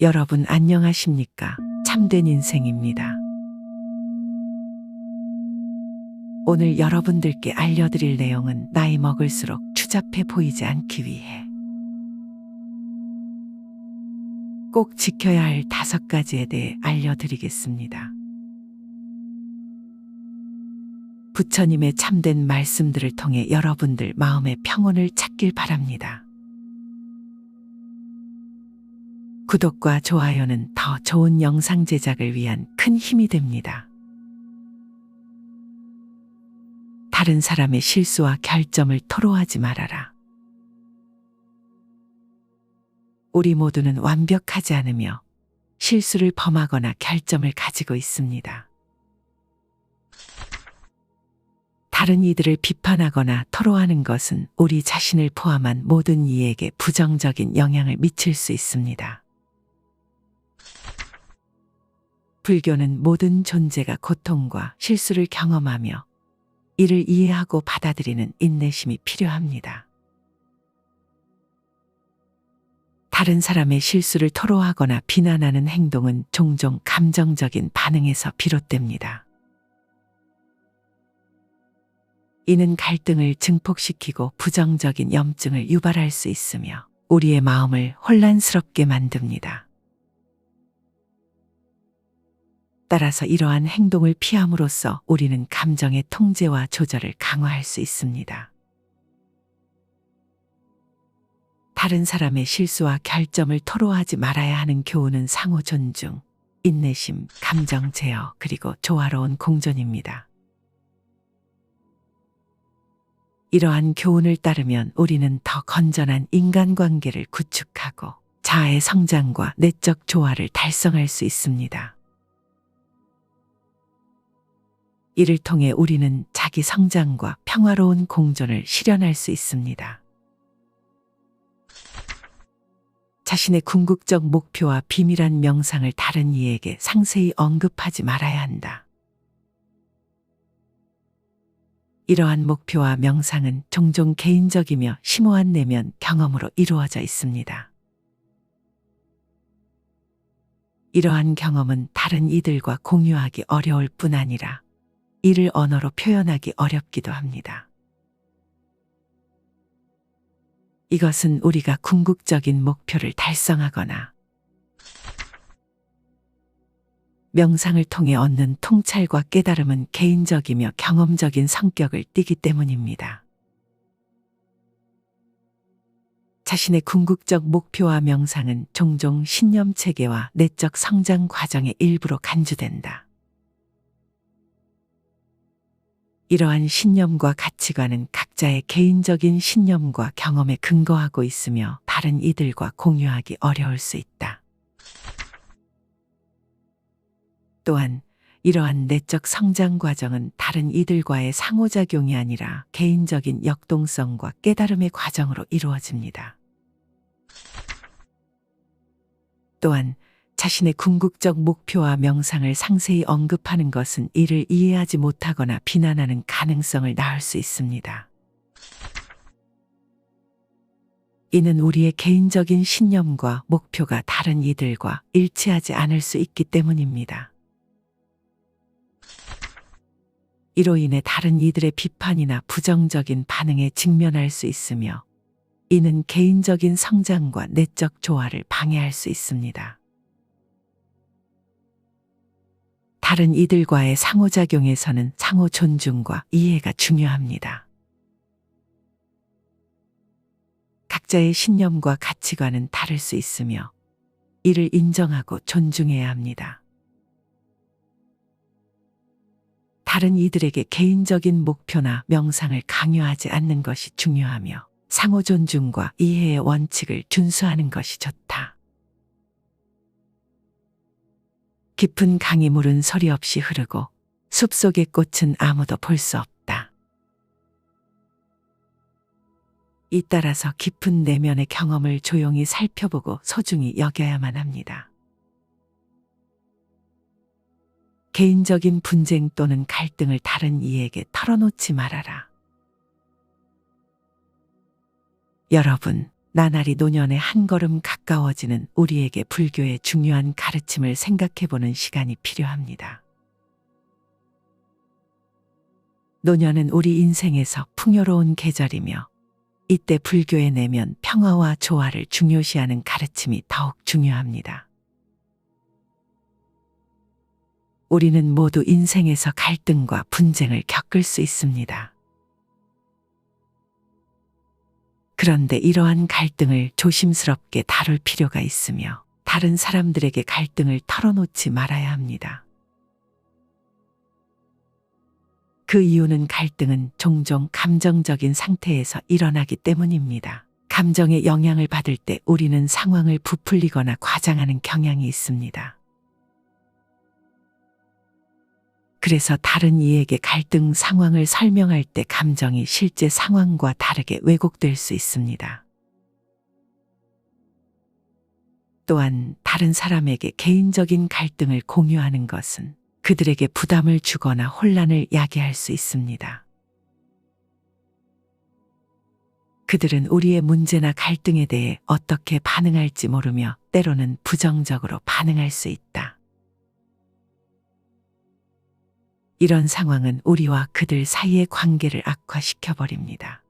여러분 안녕하십니까? 참된 인생입니다. 오늘 여러분들께 알려드릴 내용은 나이 먹을수록 추잡해 보이지 않기 위해 꼭 지켜야 할 5가지에 대해 알려드리겠습니다. 부처님의 참된 말씀들을 통해 여러분들 마음의 평온을 찾길 바랍니다. 구독과 좋아요는 더 좋은 영상 제작을 위한 큰 힘이 됩니다. 다른 사람의 실수와 결점을 토로하지 말아라. 우리 모두는 완벽하지 않으며 실수를 범하거나 결점을 가지고 있습니다. 다른 이들을 비판하거나 토로하는 것은 우리 자신을 포함한 모든 이에게 부정적인 영향을 미칠 수 있습니다. 불교는 모든 존재가 고통과 실수를 경험하며 이를 이해하고 받아들이는 인내심이 필요합니다. 다른 사람의 실수를 토로하거나 비난하는 행동은 종종 감정적인 반응에서 비롯됩니다. 이는 갈등을 증폭시키고 부정적인 염증을 유발할 수 있으며 우리의 마음을 혼란스럽게 만듭니다. 따라서 이러한 행동을 피함으로써 우리는 감정의 통제와 조절을 강화할 수 있습니다. 다른 사람의 실수와 결점을 토로하지 말아야 하는 교훈은 상호 존중, 인내심, 감정 제어, 그리고 조화로운 공존입니다. 이러한 교훈을 따르면 우리는 더 건전한 인간관계를 구축하고 자아의 성장과 내적 조화를 달성할 수 있습니다. 이를 통해 우리는 자기 성장과 평화로운 공존을 실현할 수 있습니다. 자신의 궁극적 목표와 비밀한 명상을 다른 이에게 상세히 언급하지 말아야 한다. 이러한 목표와 명상은 종종 개인적이며 심오한 내면 경험으로 이루어져 있습니다. 이러한 경험은 다른 이들과 공유하기 어려울 뿐 아니라 이를 언어로 표현하기 어렵기도 합니다. 이것은 우리가 궁극적인 목표를 달성하거나 명상을 통해 얻는 통찰과 깨달음은 개인적이며 경험적인 성격을 띠기 때문입니다. 자신의 궁극적 목표와 명상은 종종 신념 체계와 내적 성장 과정의 일부로 간주된다. 이러한 신념과 가치관은 각자의 개인적인 신념과 경험에 근거하고 있으며 다른 이들과 공유하기 어려울 수 있다. 또한 이러한 내적 성장 과정은 다른 이들과의 상호작용이 아니라 개인적인 역동성과 깨달음의 과정으로 이루어집니다. 또한 자신의 궁극적 목표와 명상을 상세히 언급하는 것은 이를 이해하지 못하거나 비난하는 가능성을 낳을 수 있습니다. 이는 우리의 개인적인 신념과 목표가 다른 이들과 일치하지 않을 수 있기 때문입니다. 이로 인해 다른 이들의 비판이나 부정적인 반응에 직면할 수 있으며 이는 개인적인 성장과 내적 조화를 방해할 수 있습니다. 다른 이들과의 상호작용에서는 상호 존중과 이해가 중요합니다. 각자의 신념과 가치관은 다를 수 있으며 이를 인정하고 존중해야 합니다. 다른 이들에게 개인적인 목표나 명상을 강요하지 않는 것이 중요하며 상호 존중과 이해의 원칙을 준수하는 것이 좋다. 깊은 강의 물은 소리 없이 흐르고 숲속의 꽃은 아무도 볼 수 없다. 이 따라서 깊은 내면의 경험을 조용히 살펴보고 소중히 여겨야만 합니다. 개인적인 분쟁 또는 갈등을 다른 이에게 털어놓지 말아라. 여러분, 나날이 노년에 한 걸음 가까워지는 우리에게 불교의 중요한 가르침을 생각해 보는 시간이 필요합니다. 노년은 우리 인생에서 풍요로운 계절이며 이때 불교의 내면 평화와 조화를 중요시하는 가르침이 더욱 중요합니다. 우리는 모두 인생에서 갈등과 분쟁을 겪을 수 있습니다. 그런데 이러한 갈등을 조심스럽게 다룰 필요가 있으며 다른 사람들에게 갈등을 털어놓지 말아야 합니다. 그 이유는 갈등은 종종 감정적인 상태에서 일어나기 때문입니다. 감정의 영향을 받을 때 우리는 상황을 부풀리거나 과장하는 경향이 있습니다. 그래서 다른 이에게 갈등 상황을 설명할 때 감정이 실제 상황과 다르게 왜곡될 수 있습니다. 또한 다른 사람에게 개인적인 갈등을 공유하는 것은 그들에게 부담을 주거나 혼란을 야기할 수 있습니다. 그들은 우리의 문제나 갈등에 대해 어떻게 반응할지 모르며 때로는 부정적으로 반응할 수 있다. 이런 상황은 우리와 그들 사이의 관계를 악화시켜버립니다.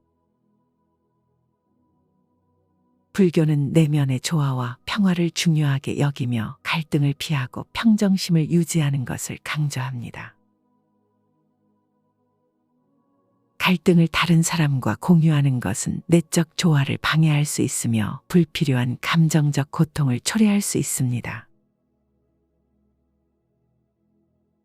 불교는 내면의 조화와 평화를 중요하게 여기며 갈등을 피하고 평정심을 유지하는 것을 강조합니다. 갈등을 다른 사람과 공유하는 것은 내적 조화를 방해할 수 있으며 불필요한 감정적 고통을 초래할 수 있습니다.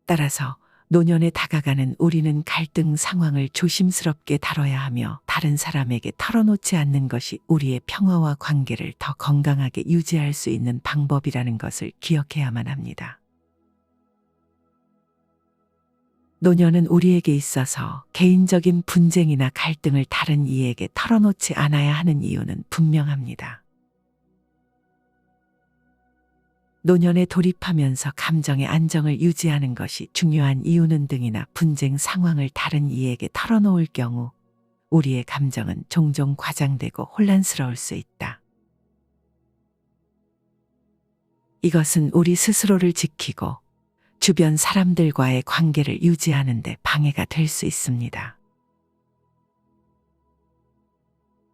따라서 노년에 다가가는 우리는 갈등 상황을 조심스럽게 다뤄야 하며 다른 사람에게 털어놓지 않는 것이 우리의 평화와 관계를 더 건강하게 유지할 수 있는 방법이라는 것을 기억해야만 합니다. 노년은 우리에게 있어서 개인적인 분쟁이나 갈등을 다른 이에게 털어놓지 않아야 하는 이유는 분명합니다. 노년에 돌입하면서 감정의 안정을 유지하는 것이 중요한 이유는 등이나 분쟁 상황을 다른 이에게 털어놓을 경우 우리의 감정은 종종 과장되고 혼란스러울 수 있다. 이것은 우리 스스로를 지키고 주변 사람들과의 관계를 유지하는 데 방해가 될 수 있습니다.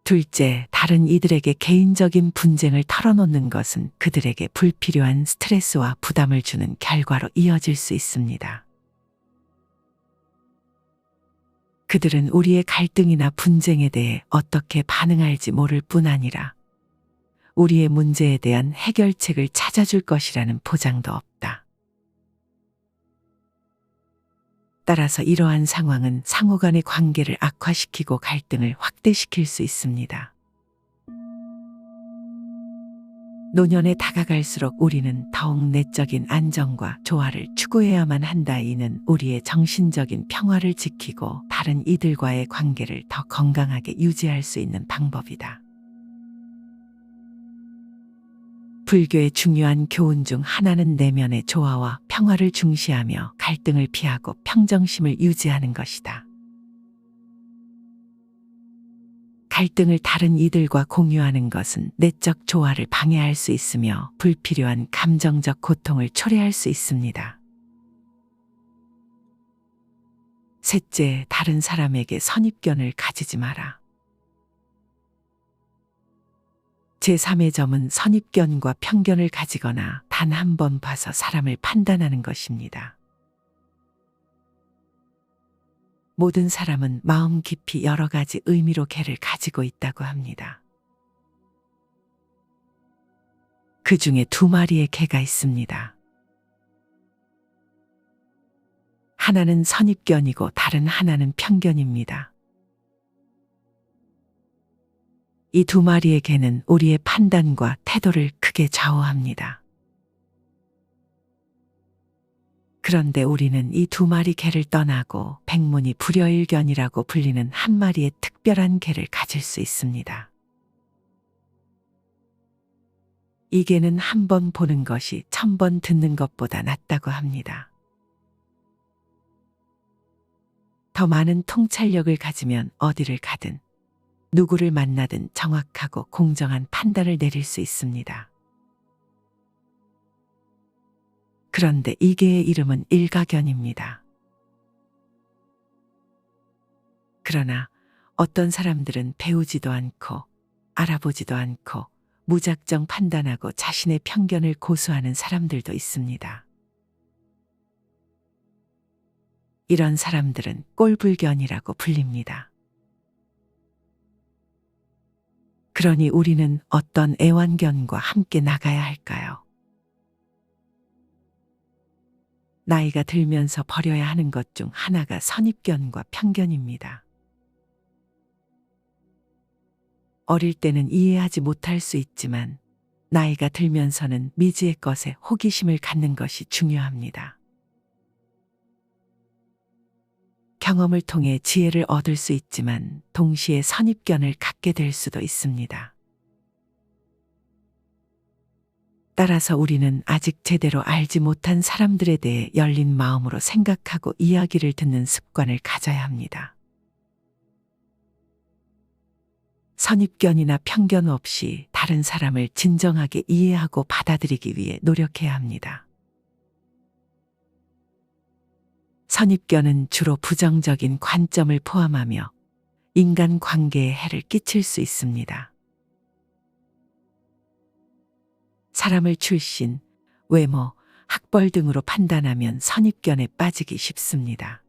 둘째, 다른 이들에게 개인적인 분쟁을 털어놓는 것은 그들에게 불필요한 스트레스와 부담을 주는 결과로 이어질 수 있습니다. 그들은 우리의 갈등이나 분쟁에 대해 어떻게 반응할지 모를 뿐 아니라 우리의 문제에 대한 해결책을 찾아줄 것이라는 보장도 없다. 따라서 이러한 상황은 상호 간의 관계를 악화시키고 갈등을 확대시킬 수 있습니다. 노년에 다가갈수록 우리는 더욱 내적인 안정과 조화를 추구해야만 한다. 이는 우리의 정신적인 평화를 지키고 다른 이들과의 관계를 더 건강하게 유지할 수 있는 방법이다. 불교의 중요한 교훈 중 하나는 내면의 조화와 평화를 중시하며 갈등을 피하고 평정심을 유지하는 것이다. 갈등을 다른 이들과 공유하는 것은 내적 조화를 방해할 수 있으며 불필요한 감정적 고통을 초래할 수 있습니다. 셋째, 다른 사람에게 선입견을 가지지 마라. 제3의 점은 선입견과 편견을 가지거나 단 한 번 봐서 사람을 판단하는 것입니다. 모든 사람은 마음 깊이 여러 가지 의미로 개를 가지고 있다고 합니다. 그 중에 2마리의 개가 있습니다. 하나는 선입견이고 다른 하나는 편견입니다. 이 2마리의 개는 우리의 판단과 태도를 크게 좌우합니다. 그런데 우리는 이 2마리 개를 떠나고 백문이 불여일견이라고 불리는 한 마리의 특별한 개를 가질 수 있습니다. 이 개는 한 번 보는 것이 1000번 듣는 것보다 낫다고 합니다. 더 많은 통찰력을 가지면 어디를 가든 누구를 만나든 정확하고 공정한 판단을 내릴 수 있습니다. 그런데 이계의 이름은 일가견입니다. 그러나 어떤 사람들은 배우지도 않고 알아보지도 않고 무작정 판단하고 자신의 편견을 고수하는 사람들도 있습니다. 이런 사람들은 꼴불견이라고 불립니다. 그러니 우리는 어떤 애완견과 함께 나가야 할까요? 나이가 들면서 버려야 하는 것 중 하나가 선입견과 편견입니다. 어릴 때는 이해하지 못할 수 있지만 나이가 들면서는 미지의 것에 호기심을 갖는 것이 중요합니다. 경험을 통해 지혜를 얻을 수 있지만 동시에 선입견을 갖게 될 수도 있습니다. 따라서 우리는 아직 제대로 알지 못한 사람들에 대해 열린 마음으로 생각하고 이야기를 듣는 습관을 가져야 합니다. 선입견이나 편견 없이 다른 사람을 진정하게 이해하고 받아들이기 위해 노력해야 합니다. 선입견은 주로 부정적인 관점을 포함하며 인간 관계에 해를 끼칠 수 있습니다. 사람을 출신, 외모, 학벌 등으로 판단하면 선입견에 빠지기 쉽습니다.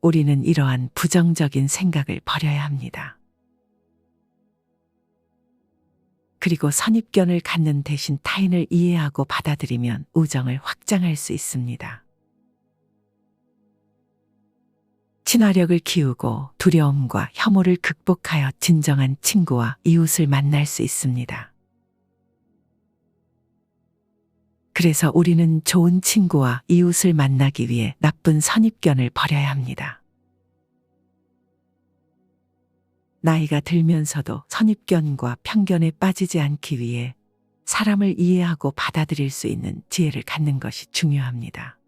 우리는 이러한 부정적인 생각을 버려야 합니다. 그리고 선입견을 갖는 대신 타인을 이해하고 받아들이면 우정을 확장할 수 있습니다. 친화력을 키우고 두려움과 혐오를 극복하여 진정한 친구와 이웃을 만날 수 있습니다. 그래서 우리는 좋은 친구와 이웃을 만나기 위해 나쁜 선입견을 버려야 합니다. 나이가 들면서도 선입견과 편견에 빠지지 않기 위해 사람을 이해하고 받아들일 수 있는 지혜를 갖는 것이 중요합니다.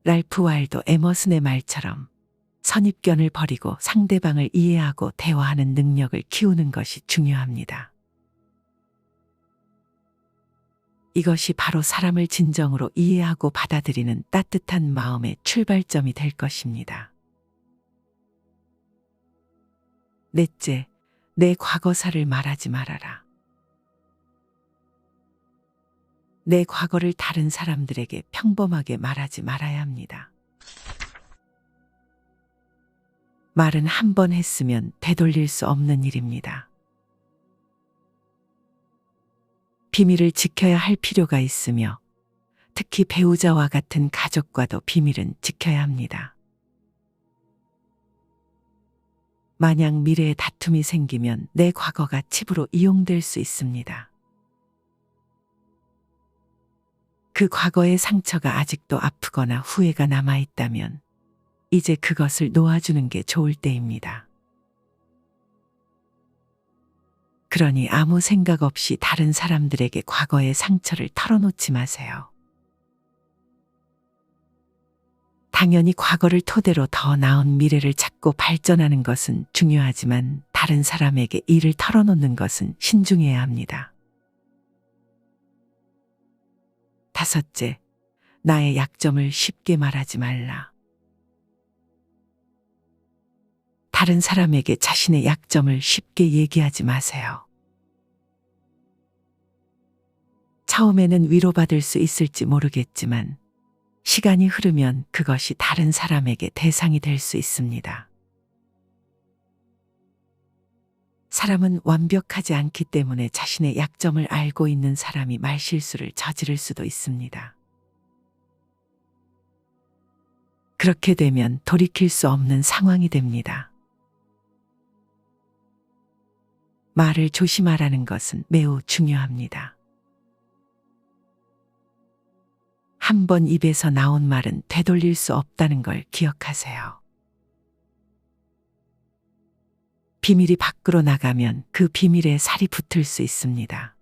랄프 와일도 에머슨의 말처럼 선입견을 버리고 상대방을 이해하고 대화하는 능력을 키우는 것이 중요합니다. 이것이 바로 사람을 진정으로 이해하고 받아들이는 따뜻한 마음의 출발점이 될 것입니다. 넷째, 내 과거사를 말하지 말아라. 내 과거를 다른 사람들에게 평범하게 말하지 말아야 합니다. 말은 한 번 했으면 되돌릴 수 없는 일입니다. 비밀을 지켜야 할 필요가 있으며 특히 배우자와 같은 가족과도 비밀은 지켜야 합니다. 만약 미래에 다툼이 생기면 내 과거가 칩으로 이용될 수 있습니다. 그 과거의 상처가 아직도 아프거나 후회가 남아있다면 이제 그것을 놓아주는 게 좋을 때입니다. 그러니 아무 생각 없이 다른 사람들에게 과거의 상처를 털어놓지 마세요. 당연히 과거를 토대로 더 나은 미래를 찾고 발전하는 것은 중요하지만 다른 사람에게 일을 털어놓는 것은 신중해야 합니다. 다섯째, 나의 약점을 쉽게 말하지 말라. 다른 사람에게 자신의 약점을 쉽게 얘기하지 마세요. 처음에는 위로받을 수 있을지 모르겠지만 시간이 흐르면 그것이 다른 사람에게 대상이 될 수 있습니다. 사람은 완벽하지 않기 때문에 자신의 약점을 알고 있는 사람이 말실수를 저지를 수도 있습니다. 그렇게 되면 돌이킬 수 없는 상황이 됩니다. 말을 조심하라는 것은 매우 중요합니다. 한 번 입에서 나온 말은 되돌릴 수 없다는 걸 기억하세요. 비밀이 밖으로 나가면 그 비밀에 살이 붙을 수 있습니다.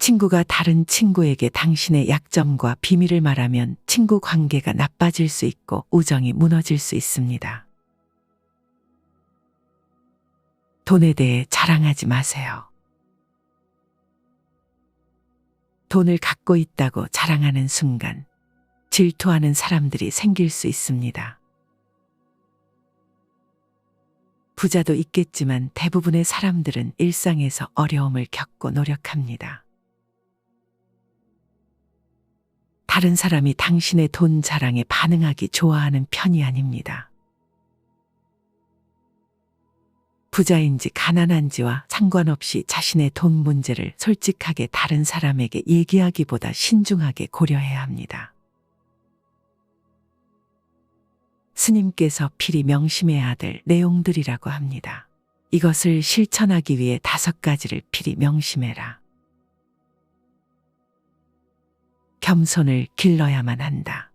친구가 다른 친구에게 당신의 약점과 비밀을 말하면 친구 관계가 나빠질 수 있고 우정이 무너질 수 있습니다. 돈에 대해 자랑하지 마세요. 돈을 갖고 있다고 자랑하는 순간 질투하는 사람들이 생길 수 있습니다. 부자도 있겠지만 대부분의 사람들은 일상에서 어려움을 겪고 노력합니다. 다른 사람이 당신의 돈 자랑에 반응하기 좋아하는 편이 아닙니다. 부자인지 가난한지와 상관없이 자신의 돈 문제를 솔직하게 다른 사람에게 얘기하기보다 신중하게 고려해야 합니다. 스님께서 필히 명심해야 될 내용들이라고 합니다. 이것을 실천하기 위해 5가지를 필히 명심해라. 겸손을 길러야만 한다.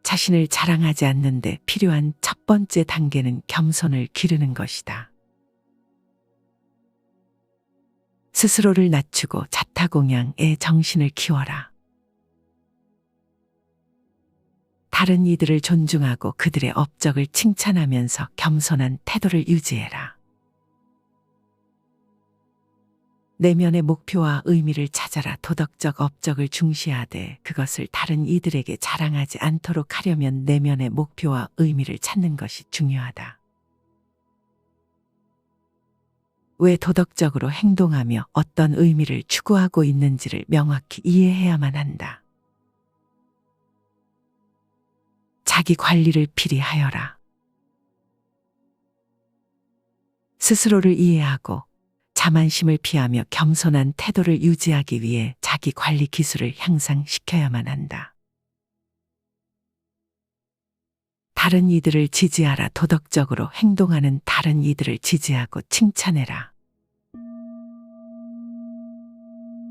자신을 자랑하지 않는데 필요한 첫 번째 단계는 겸손을 기르는 것이다. 스스로를 낮추고 자타공양에 정신을 키워라. 다른 이들을 존중하고 그들의 업적을 칭찬하면서 겸손한 태도를 유지해라. 내면의 목표와 의미를 찾아라. 도덕적 업적을 중시하되 그것을 다른 이들에게 자랑하지 않도록 하려면 내면의 목표와 의미를 찾는 것이 중요하다. 왜 도덕적으로 행동하며 어떤 의미를 추구하고 있는지를 명확히 이해해야만 한다. 자기 관리를 필히 하여라. 스스로를 이해하고 자만심을 피하며 겸손한 태도를 유지하기 위해 자기 관리 기술을 향상시켜야만 한다. 다른 이들을 지지하라. 도덕적으로 행동하는 다른 이들을 지지하고 칭찬해라.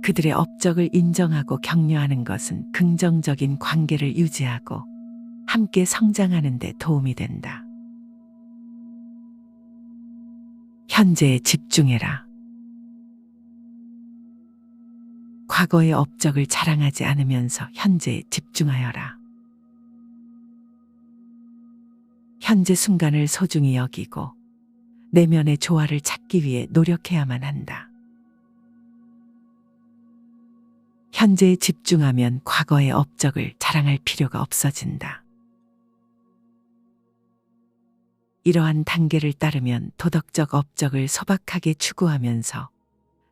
그들의 업적을 인정하고 격려하는 것은 긍정적인 관계를 유지하고 함께 성장하는 데 도움이 된다. 현재에 집중해라. 과거의 업적을 자랑하지 않으면서 현재에 집중하여라. 현재 순간을 소중히 여기고 내면의 조화를 찾기 위해 노력해야만 한다. 현재에 집중하면 과거의 업적을 자랑할 필요가 없어진다. 이러한 단계를 따르면 도덕적 업적을 소박하게 추구하면서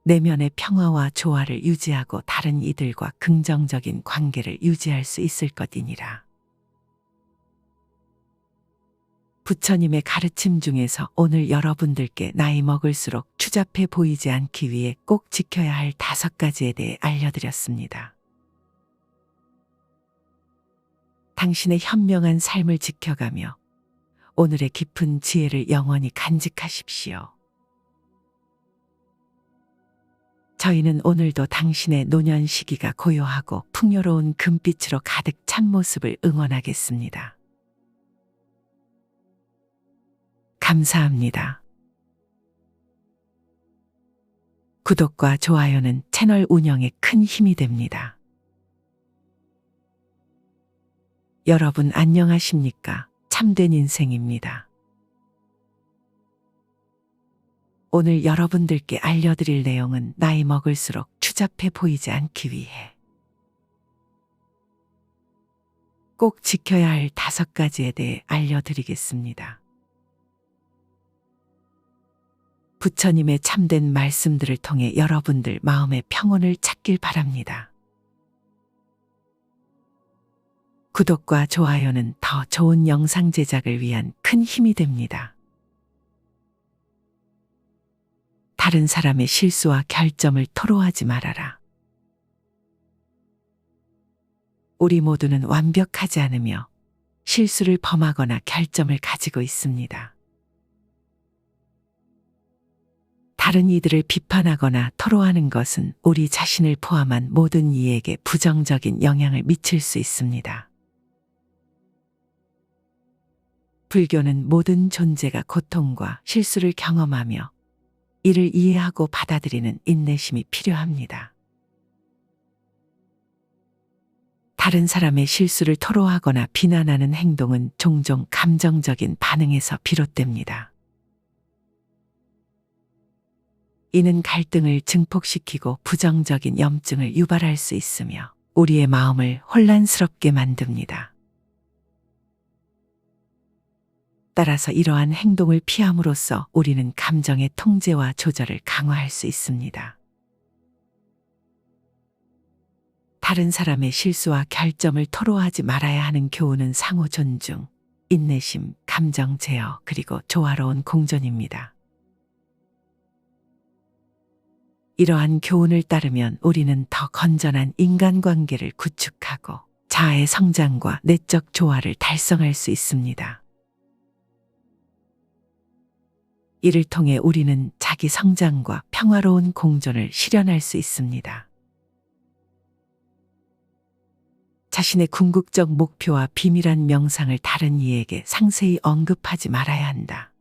내면의 평화와 조화를 유지하고 다른 이들과 긍정적인 관계를 유지할 수 있을 것이니라. 부처님의 가르침 중에서 오늘 여러분들께 나이 먹을수록 추잡해 보이지 않기 위해 꼭 지켜야 할 5가지에 대해 알려드렸습니다. 당신의 현명한 삶을 지켜가며 오늘의 깊은 지혜를 영원히 간직하십시오. 저희는 오늘도 당신의 노년 시기가 고요하고 풍요로운 금빛으로 가득 찬 모습을 응원하겠습니다. 감사합니다. 구독과 좋아요는 채널 운영에 큰 힘이 됩니다. 여러분 안녕하십니까? 참된 인생입니다. 오늘 여러분들께 알려드릴 내용은 나이 먹을수록 추잡해 보이지 않기 위해 꼭 지켜야 할 5가지에 대해 알려드리겠습니다. 부처님의 참된 말씀들을 통해 여러분들 마음의 평온을 찾길 바랍니다. 구독과 좋아요는 더 좋은 영상 제작을 위한 큰 힘이 됩니다. 다른 사람의 실수와 결점을 토로하지 말아라. 우리 모두는 완벽하지 않으며 실수를 범하거나 결점을 가지고 있습니다. 다른 이들을 비판하거나 토로하는 것은 우리 자신을 포함한 모든 이에게 부정적인 영향을 미칠 수 있습니다. 불교는 모든 존재가 고통과 실수를 경험하며 이를 이해하고 받아들이는 인내심이 필요합니다. 다른 사람의 실수를 토로하거나 비난하는 행동은 종종 감정적인 반응에서 비롯됩니다. 이는 갈등을 증폭시키고 부정적인 염증을 유발할 수 있으며 우리의 마음을 혼란스럽게 만듭니다. 따라서 이러한 행동을 피함으로써 우리는 감정의 통제와 조절을 강화할 수 있습니다. 다른 사람의 실수와 결점을 토로하지 말아야 하는 교훈은 상호 존중, 인내심, 감정 제어, 그리고 조화로운 공존입니다. 이러한 교훈을 따르면 우리는 더 건전한 인간관계를 구축하고 자아의 성장과 내적 조화를 달성할 수 있습니다. 이를 통해 우리는 자기 성장과 평화로운 공존을 실현할 수 있습니다. 자신의 궁극적 목표와 비밀한 명상을 다른 이에게 상세히 언급하지 말아야 한다.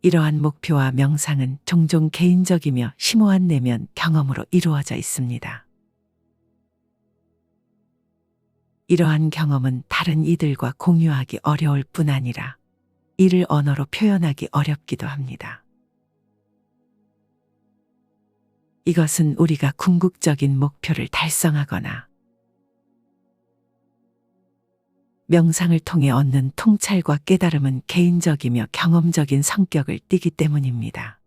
이러한 목표와 명상은 종종 개인적이며 심오한 내면 경험으로 이루어져 있습니다. 이러한 경험은 다른 이들과 공유하기 어려울 뿐 아니라 이를 언어로 표현하기 어렵기도 합니다. 이것은 우리가 궁극적인 목표를 달성하거나 명상을 통해 얻는 통찰과 깨달음은 개인적이며 경험적인 성격을 띠기 때문입니다.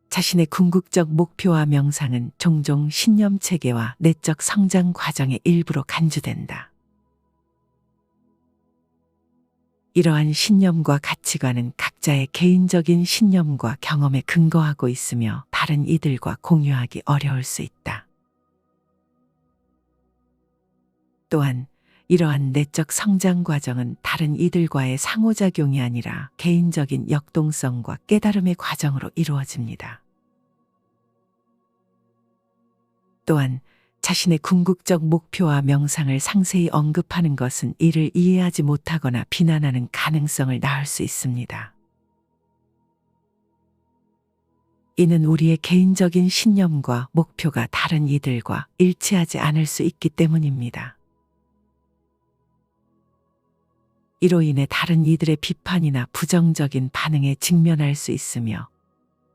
자신의 궁극적 목표와 명상은 종종 신념 체계와 내적 성장 과정의 일부로 간주된다. 이러한 신념과 가치관은 각자의 개인적인 신념과 경험에 근거하고 있으며 다른 이들과 공유하기 어려울 수 있다. 또한 이러한 내적 성장 과정은 다른 이들과의 상호작용이 아니라 개인적인 역동성과 깨달음의 과정으로 이루어집니다. 또한 자신의 궁극적 목표와 명상을 상세히 언급하는 것은 이를 이해하지 못하거나 비난하는 가능성을 낳을 수 있습니다. 이는 우리의 개인적인 신념과 목표가 다른 이들과 일치하지 않을 수 있기 때문입니다. 이로 인해 다른 이들의 비판이나 부정적인 반응에 직면할 수 있으며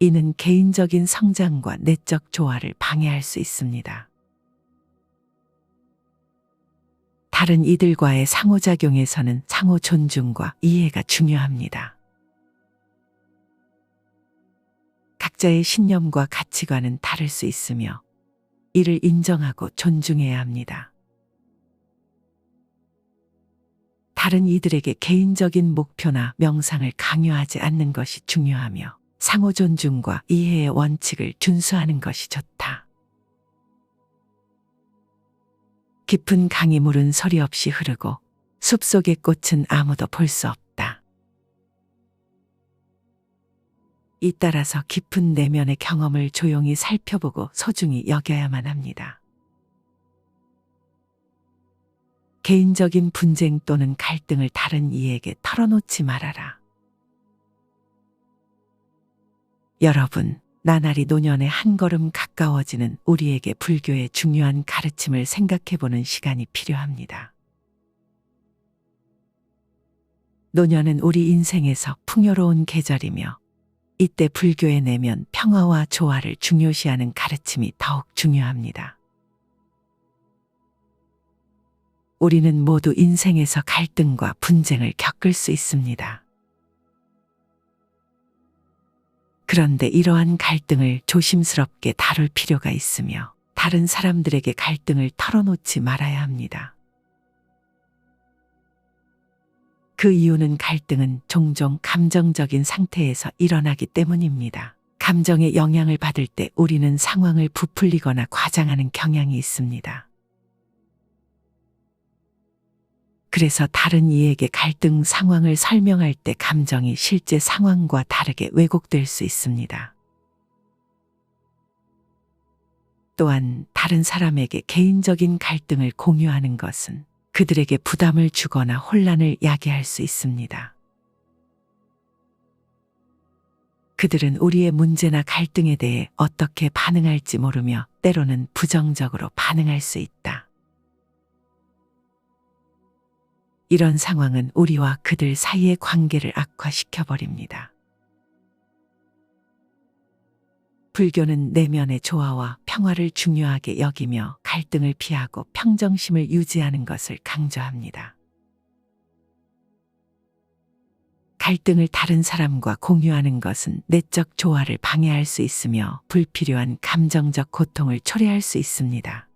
이는 개인적인 성장과 내적 조화를 방해할 수 있습니다. 다른 이들과의 상호작용에서는 상호 존중과 이해가 중요합니다. 각자의 신념과 가치관은 다를 수 있으며 이를 인정하고 존중해야 합니다. 다른 이들에게 개인적인 목표나 명상을 강요하지 않는 것이 중요하며 상호 존중과 이해의 원칙을 준수하는 것이 좋다. 깊은 강의 물은 소리 없이 흐르고 숲속의 꽃은 아무도 볼 수 없다. 이 따라서 깊은 내면의 경험을 조용히 살펴보고 소중히 여겨야만 합니다. 개인적인 분쟁 또는 갈등을 다른 이에게 털어놓지 말아라. 여러분, 나날이 노년에 한 걸음 가까워지는 우리에게 불교의 중요한 가르침을 생각해보는 시간이 필요합니다. 노년은 우리 인생에서 풍요로운 계절이며 이때 불교의 내면 평화와 조화를 중요시하는 가르침이 더욱 중요합니다. 우리는 모두 인생에서 갈등과 분쟁을 겪을 수 있습니다. 그런데 이러한 갈등을 조심스럽게 다룰 필요가 있으며 다른 사람들에게 갈등을 털어놓지 말아야 합니다. 그 이유는 갈등은 종종 감정적인 상태에서 일어나기 때문입니다. 감정의 영향을 받을 때 우리는 상황을 부풀리거나 과장하는 경향이 있습니다. 그래서 다른 이에게 갈등 상황을 설명할 때 감정이 실제 상황과 다르게 왜곡될 수 있습니다. 또한 다른 사람에게 개인적인 갈등을 공유하는 것은 그들에게 부담을 주거나 혼란을 야기할 수 있습니다. 그들은 우리의 문제나 갈등에 대해 어떻게 반응할지 모르며 때로는 부정적으로 반응할 수 있다. 이런 상황은 우리와 그들 사이의 관계를 악화시켜버립니다. 불교는 내면의 조화와 평화를 중요하게 여기며 갈등을 피하고 평정심을 유지하는 것을 강조합니다. 갈등을 다른 사람과 공유하는 것은 내적 조화를 방해할 수 있으며 불필요한 감정적 고통을 초래할 수 있습니다.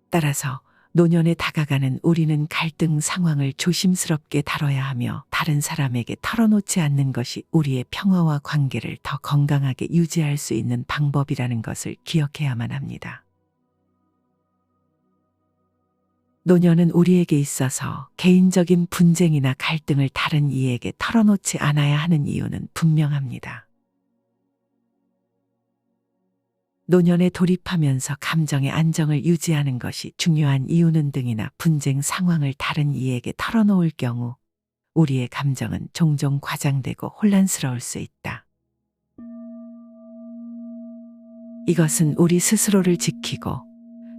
따라서 노년에 다가가는 우리는 갈등 상황을 조심스럽게 다뤄야 하며 다른 사람에게 털어놓지 않는 것이 우리의 평화와 관계를 더 건강하게 유지할 수 있는 방법이라는 것을 기억해야만 합니다. 노년은 우리에게 있어서 개인적인 분쟁이나 갈등을 다른 이에게 털어놓지 않아야 하는 이유는 분명합니다. 노년에 돌입하면서 감정의 안정을 유지하는 것이 중요한 이유는 등이나 분쟁 상황을 다른 이에게 털어놓을 경우 우리의 감정은 종종 과장되고 혼란스러울 수 있다. 이것은 우리 스스로를 지키고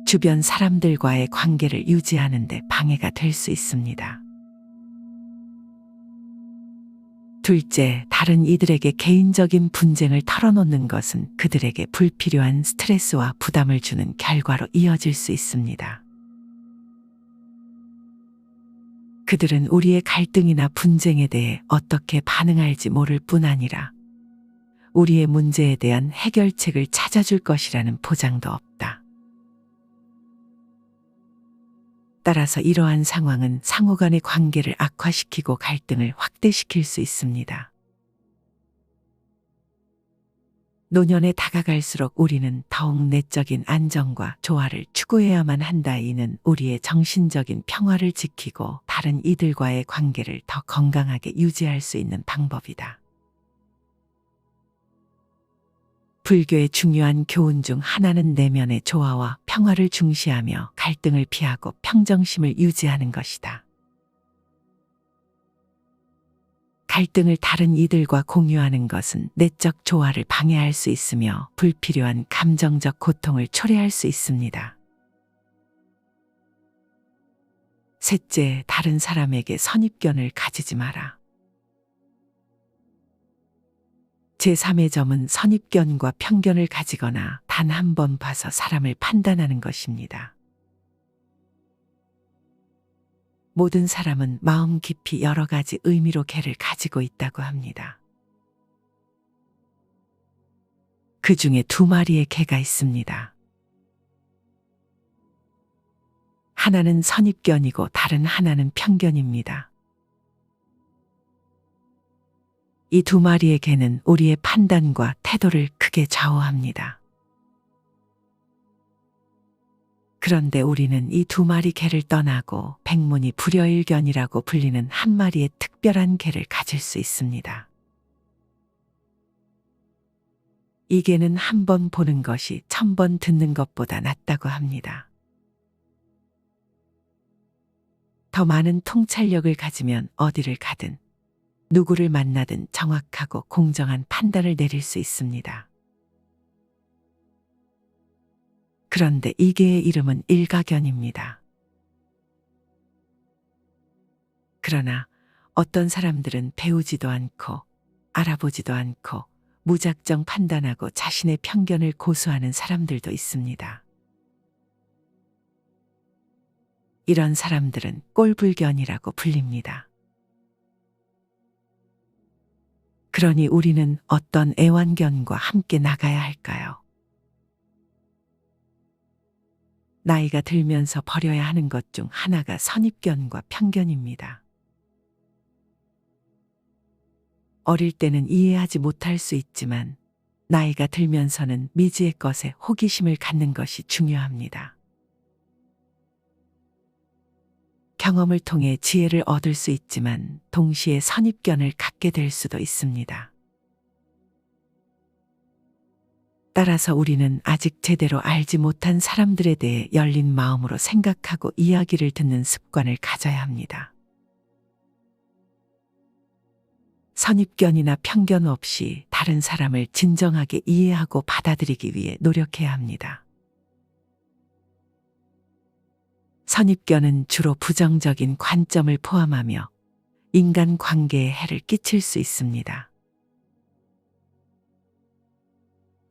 주변 사람들과의 관계를 유지하는 데 방해가 될 수 있습니다. 둘째, 다른 이들에게 개인적인 분쟁을 털어놓는 것은 그들에게 불필요한 스트레스와 부담을 주는 결과로 이어질 수 있습니다. 그들은 우리의 갈등이나 분쟁에 대해 어떻게 반응할지 모를 뿐 아니라 우리의 문제에 대한 해결책을 찾아줄 것이라는 보장도 없다. 따라서 이러한 상황은 상호 간의 관계를 악화시키고 갈등을 확대시킬 수 있습니다. 노년에 다가갈수록 우리는 더욱 내적인 안정과 조화를 추구해야만 한다. 이는 우리의 정신적인 평화를 지키고 다른 이들과의 관계를 더 건강하게 유지할 수 있는 방법이다. 불교의 중요한 교훈 중 하나는 내면의 조화와 평화를 중시하며 갈등을 피하고 평정심을 유지하는 것이다. 갈등을 다른 이들과 공유하는 것은 내적 조화를 방해할 수 있으며 불필요한 감정적 고통을 초래할 수 있습니다. 셋째, 다른 사람에게 선입견을 가지지 마라. 제3의 점은 선입견과 편견을 가지거나 단 한 번 봐서 사람을 판단하는 것입니다. 모든 사람은 마음 깊이 여러 가지 의미로 개를 가지고 있다고 합니다. 그 중에 두 마리의 개가 있습니다. 하나는 선입견이고 다른 하나는 편견입니다. 이 두 마리의 개는 우리의 판단과 태도를 크게 좌우합니다. 그런데 우리는 이 두 마리 개를 떠나고 백문이 불여일견이라고 불리는 한 마리의 특별한 개를 가질 수 있습니다. 이 개는 한 번 보는 것이 1000번 듣는 것보다 낫다고 합니다. 더 많은 통찰력을 가지면 어디를 가든 누구를 만나든 정확하고 공정한 판단을 내릴 수 있습니다. 그런데 이 개의 이름은 일가견입니다. 그러나 어떤 사람들은 배우지도 않고 알아보지도 않고 무작정 판단하고 자신의 편견을 고수하는 사람들도 있습니다. 이런 사람들은 꼴불견이라고 불립니다. 그러니 우리는 어떤 애완견과 함께 나가야 할까요? 나이가 들면서 버려야 하는 것 중 하나가 선입견과 편견입니다. 어릴 때는 이해하지 못할 수 있지만 나이가 들면서는 미지의 것에 호기심을 갖는 것이 중요합니다. 경험을 통해 지혜를 얻을 수 있지만 동시에 선입견을 갖게 될 수도 있습니다. 따라서 우리는 아직 제대로 알지 못한 사람들에 대해 열린 마음으로 생각하고 이야기를 듣는 습관을 가져야 합니다. 선입견이나 편견 없이 다른 사람을 진정하게 이해하고 받아들이기 위해 노력해야 합니다. 선입견은 주로 부정적인 관점을 포함하며 인간 관계에 해를 끼칠 수 있습니다.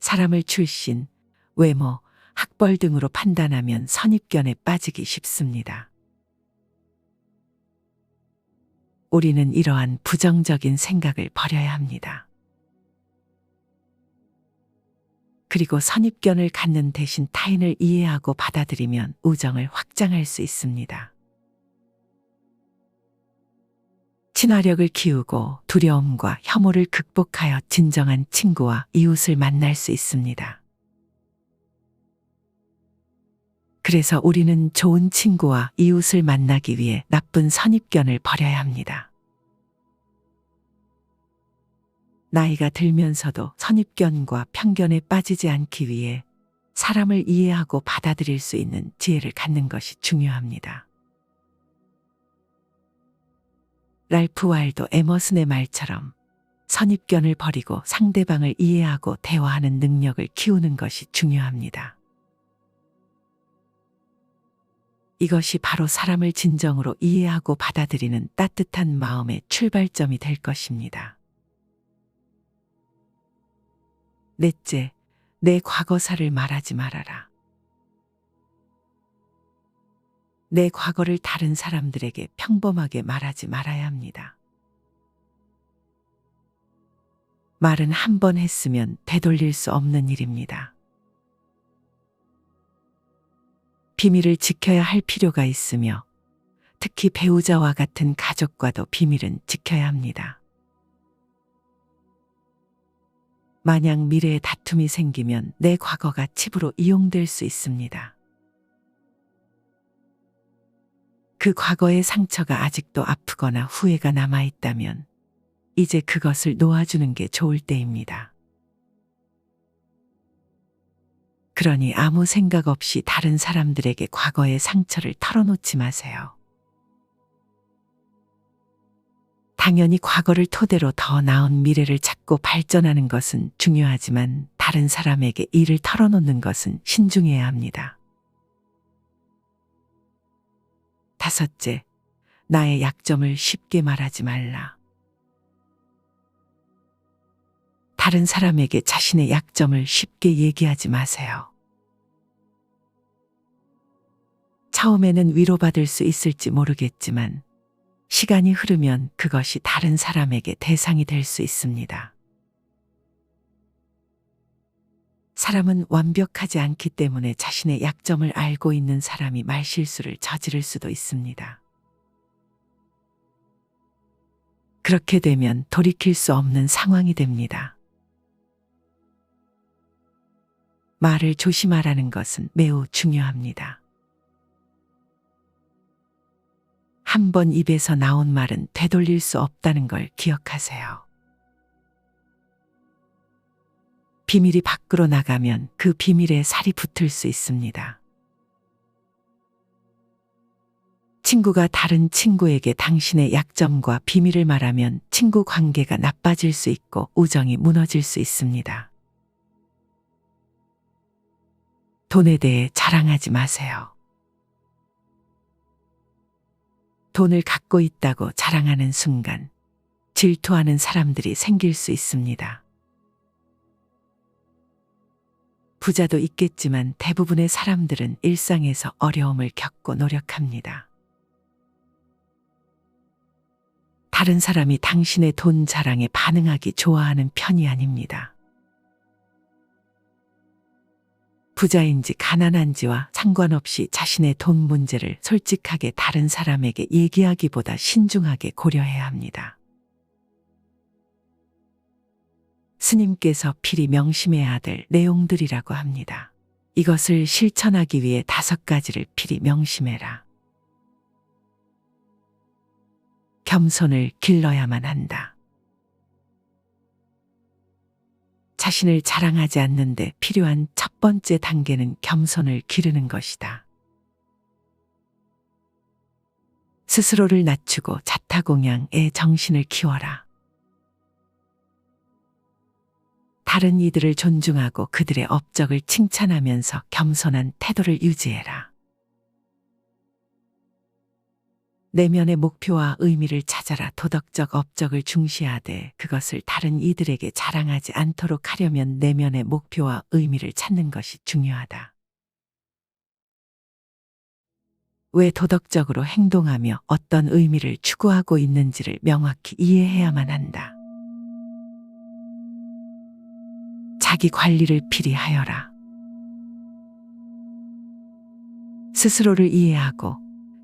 사람을 출신, 외모, 학벌 등으로 판단하면 선입견에 빠지기 쉽습니다. 우리는 이러한 부정적인 생각을 버려야 합니다. 그리고 선입견을 갖는 대신 타인을 이해하고 받아들이면 우정을 확장할 수 있습니다. 친화력을 키우고 두려움과 혐오를 극복하여 진정한 친구와 이웃을 만날 수 있습니다. 그래서 우리는 좋은 친구와 이웃을 만나기 위해 나쁜 선입견을 버려야 합니다. 나이가 들면서도 선입견과 편견에 빠지지 않기 위해 사람을 이해하고 받아들일 수 있는 지혜를 갖는 것이 중요합니다. 랄프 waldo 에머슨의 말처럼 선입견을 버리고 상대방을 이해하고 대화하는 능력을 키우는 것이 중요합니다. 이것이 바로 사람을 진정으로 이해하고 받아들이는 따뜻한 마음의 출발점이 될 것입니다. 넷째, 내 과거사를 말하지 말아라. 내 과거를 다른 사람들에게 평범하게 말하지 말아야 합니다. 말은 한 번 했으면 되돌릴 수 없는 일입니다. 비밀을 지켜야 할 필요가 있으며 특히 배우자와 같은 가족과도 비밀은 지켜야 합니다. 만약 미래에 다툼이 생기면 내 과거가 칩으로 이용될 수 있습니다. 그 과거의 상처가 아직도 아프거나 후회가 남아있다면 이제 그것을 놓아주는 게 좋을 때입니다. 그러니 아무 생각 없이 다른 사람들에게 과거의 상처를 털어놓지 마세요. 당연히 과거를 토대로 더 나은 미래를 찾고 발전하는 것은 중요하지만 다른 사람에게 일을 털어놓는 것은 신중해야 합니다. 다섯째, 나의 약점을 쉽게 말하지 말라. 다른 사람에게 자신의 약점을 쉽게 얘기하지 마세요. 처음에는 위로받을 수 있을지 모르겠지만 시간이 흐르면 그것이 다른 사람에게 대상이 될 수 있습니다. 사람은 완벽하지 않기 때문에 자신의 약점을 알고 있는 사람이 말실수를 저지를 수도 있습니다. 그렇게 되면 돌이킬 수 없는 상황이 됩니다. 말을 조심하라는 것은 매우 중요합니다. 한 번 입에서 나온 말은 되돌릴 수 없다는 걸 기억하세요. 비밀이 밖으로 나가면 그 비밀에 살이 붙을 수 있습니다. 친구가 다른 친구에게 당신의 약점과 비밀을 말하면 친구 관계가 나빠질 수 있고 우정이 무너질 수 있습니다. 돈에 대해 자랑하지 마세요. 돈을 갖고 있다고 자랑하는 순간 질투하는 사람들이 생길 수 있습니다. 부자도 있겠지만 대부분의 사람들은 일상에서 어려움을 겪고 노력합니다. 다른 사람이 당신의 돈 자랑에 반응하기 좋아하는 편이 아닙니다. 부자인지 가난한지와 상관없이 자신의 돈 문제를 솔직하게 다른 사람에게 얘기하기보다 신중하게 고려해야 합니다. 스님께서 필히 명심해야 될 내용들이라고 합니다. 이것을 실천하기 위해 5가지를 필히 명심해라. 겸손을 길러야만 한다. 자신을 자랑하지 않는데 필요한 첫 번째 단계는 겸손을 기르는 것이다. 스스로를 낮추고 자타공양의 정신을 키워라. 다른 이들을 존중하고 그들의 업적을 칭찬하면서 겸손한 태도를 유지해라. 내면의 목표와 의미를 찾아라. 도덕적 업적을 중시하되 그것을 다른 이들에게 자랑하지 않도록 하려면 내면의 목표와 의미를 찾는 것이 중요하다. 왜 도덕적으로 행동하며 어떤 의미를 추구하고 있는지를 명확히 이해해야만 한다. 자기 관리를 필히 하여라. 스스로를 이해하고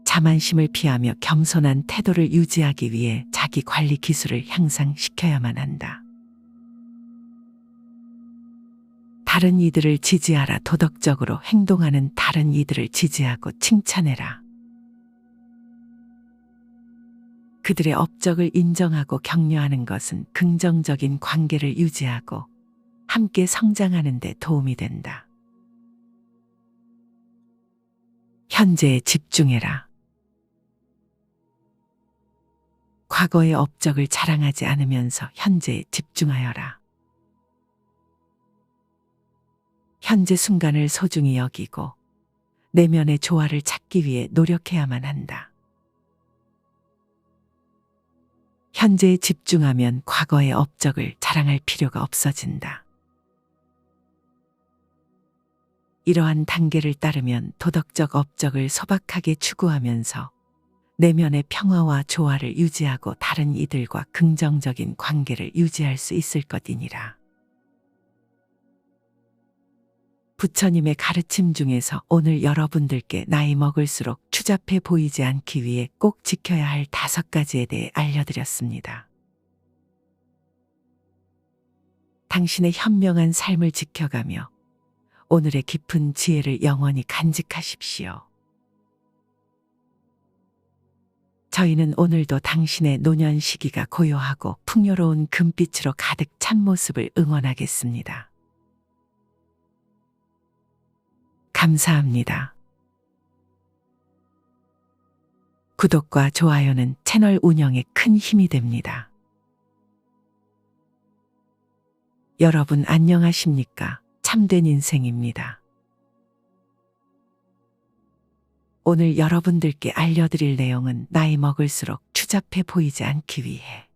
자만심을 피하며 겸손한 태도를 유지하기 위해 자기 관리 기술을 향상시켜야만 한다. 다른 이들을 지지하라. 도덕적으로 행동하는 다른 이들을 지지하고 칭찬해라. 그들의 업적을 인정하고 격려하는 것은 긍정적인 관계를 유지하고 함께 성장하는 데 도움이 된다. 현재에 집중해라. 과거의 업적을 자랑하지 않으면서 현재에 집중하여라. 현재 순간을 소중히 여기고 내면의 조화를 찾기 위해 노력해야만 한다. 현재에 집중하면 과거의 업적을 자랑할 필요가 없어진다. 이러한 단계를 따르면 도덕적 업적을 소박하게 추구하면서 내면의 평화와 조화를 유지하고 다른 이들과 긍정적인 관계를 유지할 수 있을 것이니라. 부처님의 가르침 중에서 오늘 여러분들께 나이 먹을수록 추잡해 보이지 않기 위해 꼭 지켜야 할 5가지에 대해 알려드렸습니다. 당신의 현명한 삶을 지켜가며 오늘의 깊은 지혜를 영원히 간직하십시오. 저희는 오늘도 당신의 노년 시기가 고요하고 풍요로운 금빛으로 가득 찬 모습을 응원하겠습니다. 감사합니다. 구독과 좋아요는 채널 운영에 큰 힘이 됩니다. 여러분 안녕하십니까? 참된 인생입니다. 오늘 여러분들께 알려드릴 내용은 나이 먹을수록 추잡해 보이지 않기 위해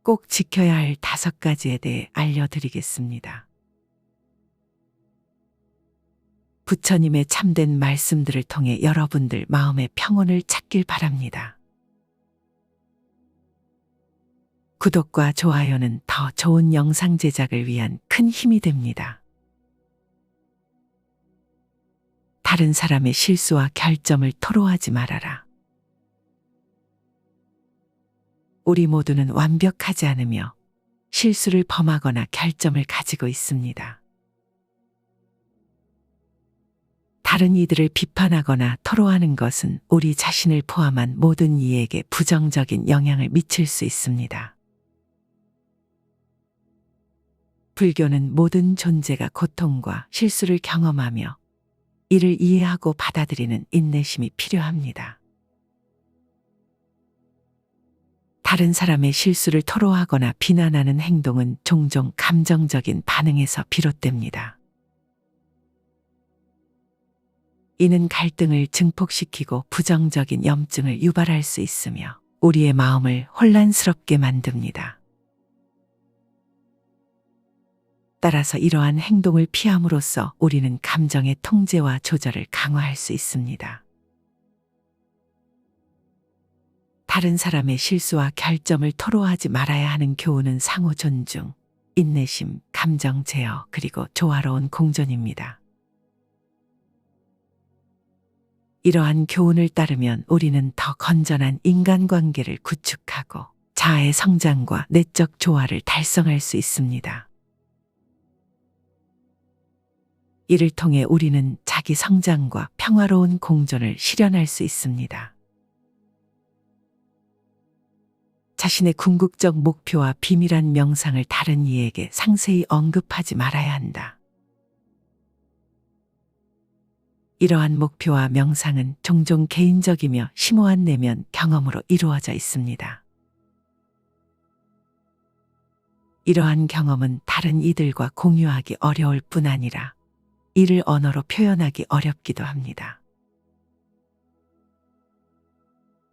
꼭 지켜야 할 5가지에 대해 알려드리겠습니다. 부처님의 참된 말씀들을 통해 여러분들 마음의 평온을 찾길 바랍니다. 구독과 좋아요는 더 좋은 영상 제작을 위한 큰 힘이 됩니다. 다른 사람의 실수와 결점을 토로하지 말아라. 우리 모두는 완벽하지 않으며 실수를 범하거나 결점을 가지고 있습니다. 다른 이들을 비판하거나 토로하는 것은 우리 자신을 포함한 모든 이에게 부정적인 영향을 미칠 수 있습니다. 불교는 모든 존재가 고통과 실수를 경험하며 이를 이해하고 받아들이는 인내심이 필요합니다. 다른 사람의 실수를 토로하거나 비난하는 행동은 종종 감정적인 반응에서 비롯됩니다. 이는 갈등을 증폭시키고 부정적인 염증을 유발할 수 있으며 우리의 마음을 혼란스럽게 만듭니다. 따라서 이러한 행동을 피함으로써 우리는 감정의 통제와 조절을 강화할 수 있습니다. 다른 사람의 실수와 결점을 토로하지 말아야 하는 교훈은 상호 존중, 인내심, 감정 제어, 그리고 조화로운 공존입니다. 이러한 교훈을 따르면 우리는 더 건전한 인간관계를 구축하고 자아의 성장과 내적 조화를 달성할 수 있습니다. 이를 통해 우리는 자기 성장과 평화로운 공존을 실현할 수 있습니다. 자신의 궁극적 목표와 비밀한 명상을 다른 이에게 상세히 언급하지 말아야 한다. 이러한 목표와 명상은 종종 개인적이며 심오한 내면 경험으로 이루어져 있습니다. 이러한 경험은 다른 이들과 공유하기 어려울 뿐 아니라 이를 언어로 표현하기 어렵기도 합니다.